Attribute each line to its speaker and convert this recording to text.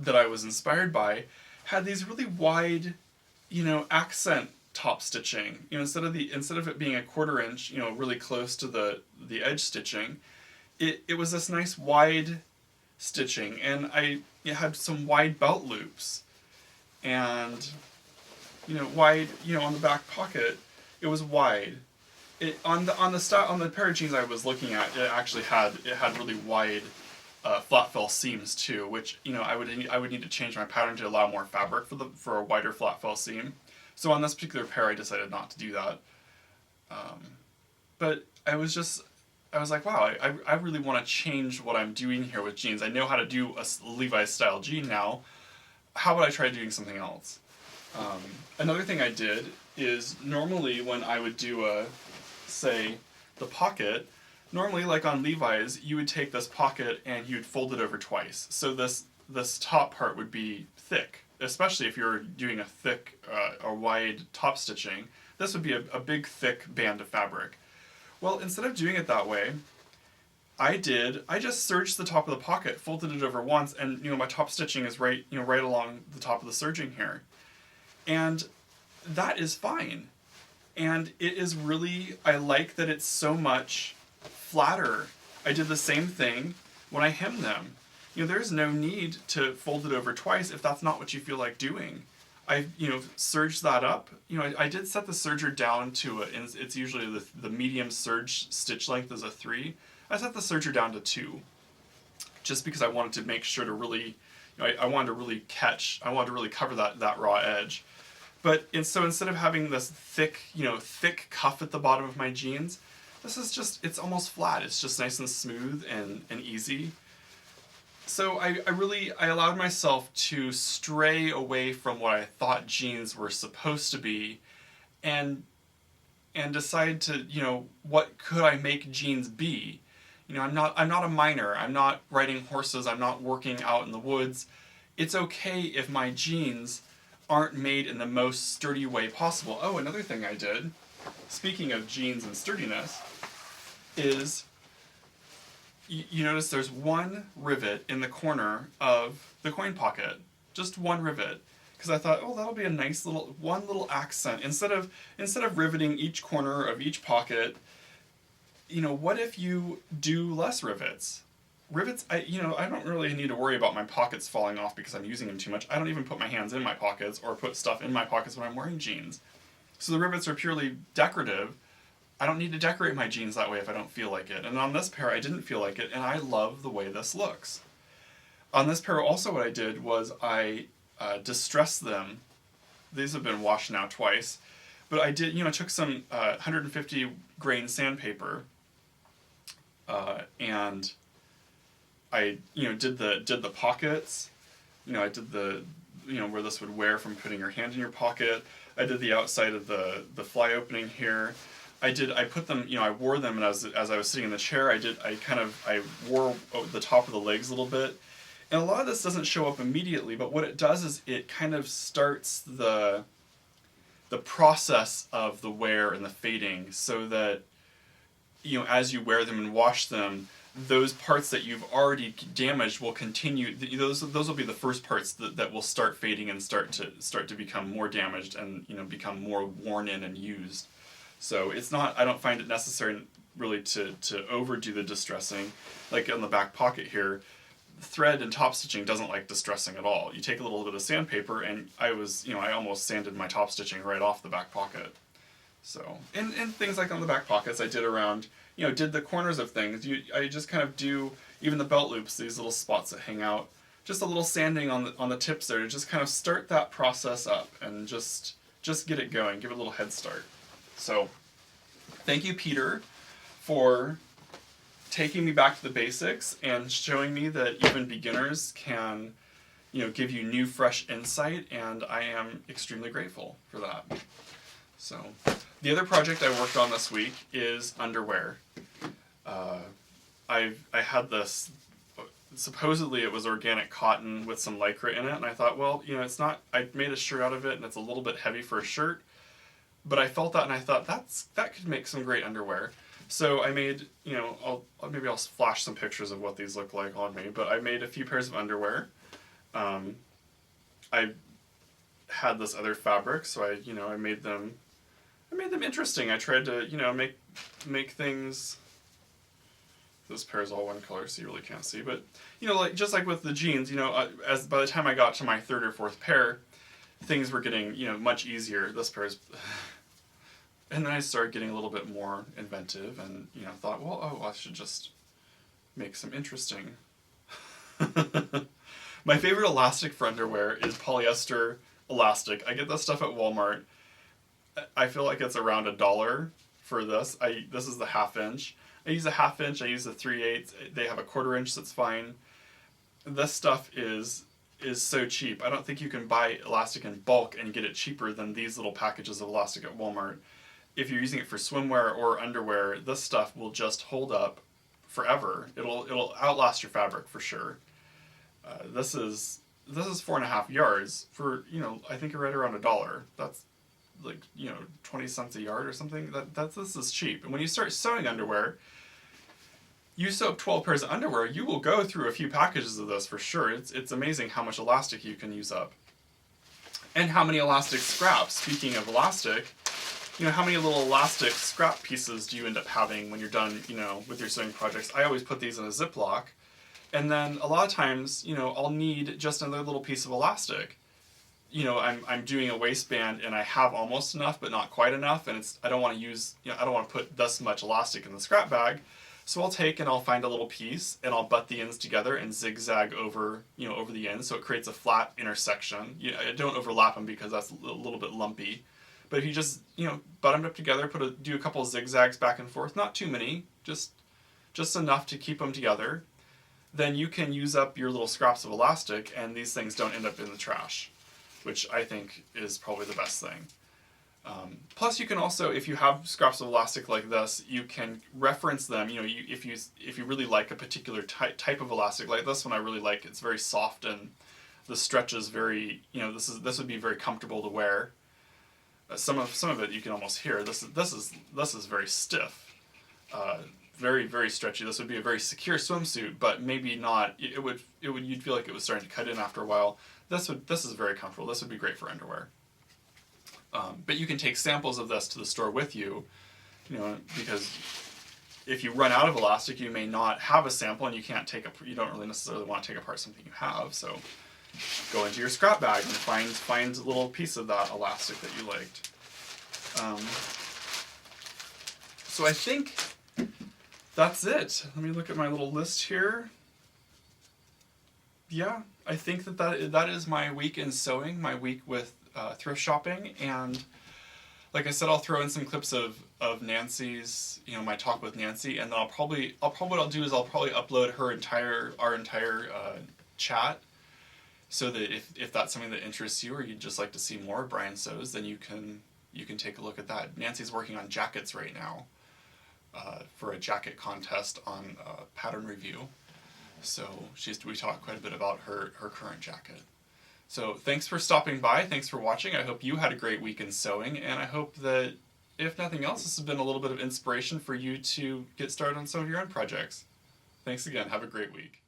Speaker 1: that I was inspired by had these really wide, accent top stitching. Instead of it being a 1/4 inch, really close to the edge stitching, it was this nice wide stitching, and it had some wide belt loops, and wide, on the back pocket, it was wide. It on the pair of jeans I was looking at, it had really wide flat fell seams too, which I would need to change my pattern to allow more fabric for a wider flat fell seam. So on this particular pair, I decided not to do that. But I was like, wow, I really want to change what I'm doing here with jeans. I know how to do a Levi's style jean now. How about I try doing something else? Another thing I did is, normally when I would do say, the pocket, normally like on Levi's, you would take this pocket and you'd fold it over twice. So this top part would be thick, especially if you're doing a thick or wide top stitching. This would be a big thick band of fabric. Well, instead of doing it that way, I just serged the top of the pocket, folded it over once, and my top stitching is right along the top of the serging here. And that is fine. And it is really, I like that it's so much flatter. I did the same thing when I hemmed them. There's no need to fold it over twice if that's not what you feel like doing. I serged that up. I did set the serger down to it's usually the medium serge stitch length is a 3. I set the serger down to 2, just because I wanted to make sure to really, I wanted to really cover that raw edge. But so instead of having this thick cuff at the bottom of my jeans, this is it's almost flat. It's just nice and smooth and easy. So I allowed myself to stray away from what I thought jeans were supposed to be, and decide to, what could I make jeans be? I'm not a miner. I'm not riding horses. I'm not working out in the woods. It's okay if my jeans aren't made in the most sturdy way possible. Oh, another thing I did, speaking of jeans and sturdiness, is you notice there's one rivet in the corner of the coin pocket. Just one rivet. Because I thought, oh, that'll be a nice one little accent. Instead of riveting each corner of each pocket, what if you do less rivets? Rivets, I don't really need to worry about my pockets falling off because I'm using them too much. I don't even put my hands in my pockets or put stuff in my pockets when I'm wearing jeans. So the rivets are purely decorative. I don't need to decorate my jeans that way if I don't feel like it. And on this pair, I didn't feel like it, and I love the way this looks. On this pair also, what I did was I distressed them. These have been washed now twice. But I did, took some 150 grain sandpaper, and I, did the pockets. I did the, where this would wear from putting your hand in your pocket. I did the outside of the fly opening here. I put them, I wore them, and as I was sitting in the chair, I wore the top of the legs a little bit. And a lot of this doesn't show up immediately, but what it does is it kind of starts the process of the wear and the fading, so that, as you wear them and wash them, those parts that you've already damaged will continue. Those will be the first parts that will start fading and start to become more damaged and become more worn in and used. So it's not. I don't find it necessary really to overdo the distressing. Like on the back pocket here, thread and top stitching doesn't like distressing at all. You take a little bit of sandpaper, and I almost sanded my top stitching right off the back pocket. So, and things like on the back pockets, I did around, did the corners of things. I just kind of do, even the belt loops, these little spots that hang out, just a little sanding on the tips there to just kind of start that process up and just get it going, give it a little head start. So, thank you, Peter, for taking me back to the basics and showing me that even beginners can, give you new, fresh insight, and I am extremely grateful for that. So, the other project I worked on this week is underwear. I had this, supposedly it was organic cotton with some lycra in it, and I thought, well, it's not, I made a shirt out of it, and it's a little bit heavy for a shirt, but I felt that, and I thought, that could make some great underwear. So I made, maybe I'll flash some pictures of what these look like on me, but I made a few pairs of underwear. I had this other fabric, so I made them interesting. I tried to, make things. This pair is all one color, so you really can't see. But like just like with the jeans, as by the time I got to my third or fourth pair, things were getting much easier. This pair is, and then I started getting a little bit more inventive, and thought, well, I should just make some interesting. My favorite elastic for underwear is polyester elastic. I get this stuff at Walmart. I feel like it's around $1 for this. This is the 1/2 inch. I use a 1/2 inch. I use a 3/8. They have a 1/4 inch that's fine. This stuff is so cheap. I don't think you can buy elastic in bulk and get it cheaper than these little packages of elastic at Walmart. If you're using it for swimwear or underwear, this stuff will just hold up forever. It'll outlast your fabric for sure. This is 4.5 yards for I think right around $1. That's like 20 cents a yard or something. This is cheap. And when you start sewing underwear, you sew up 12 pairs of underwear, you will go through a few packages of this for sure. It's amazing how much elastic you can use up, and how many elastic scraps. Speaking of elastic, how many little elastic scrap pieces do you end up having when you're done with your sewing projects? I always put these in a Ziploc. And then a lot of times, I'll need just another little piece of elastic. I'm doing a waistband and I have almost enough, but not quite enough, and I don't want to put this much elastic in the scrap bag. So I'll find a little piece and I'll butt the ends together and zigzag over the ends, so it creates a flat intersection. I don't overlap them because that's a little bit lumpy. But if you just butt them up together, do a couple of zigzags back and forth, not too many, just enough to keep them together, then you can use up your little scraps of elastic, and these things don't end up in the trash, which I think is probably the best thing. Plus, you can also, if you have scraps of elastic like this, you can reference them. If you really like a particular type of elastic, like this one, I really like. It's very soft and the stretch is very. This would be very comfortable to wear. Some of it you can almost hear. This is very stiff. Very, very stretchy. This would be a very secure swimsuit, but maybe not. You'd feel like it was starting to cut in after a while. This is very comfortable. This would be great for underwear. But you can take samples of this to the store with you, because if you run out of elastic, you may not have a sample, and you don't really necessarily want to take apart something you have. So go into your scrap bag and find a little piece of that elastic that you liked. So I think that's it. Let me look at my little list here. Yeah, I think that is my week in sewing, my week with thrift shopping, and like I said, I'll throw in some clips of Nancy's, my talk with Nancy, and then I'll probably upload our entire chat, so that if that's something that interests you, or you'd just like to see more of Brian Sews, then you can take a look at that. Nancy's working on jackets right now. For a jacket contest on pattern review. So we talked quite a bit about her current jacket. So thanks for stopping by. Thanks for watching. I hope you had a great week in sewing, and I hope that, if nothing else, this has been a little bit of inspiration for you to get started on some of your own projects. Thanks again. Have a great week.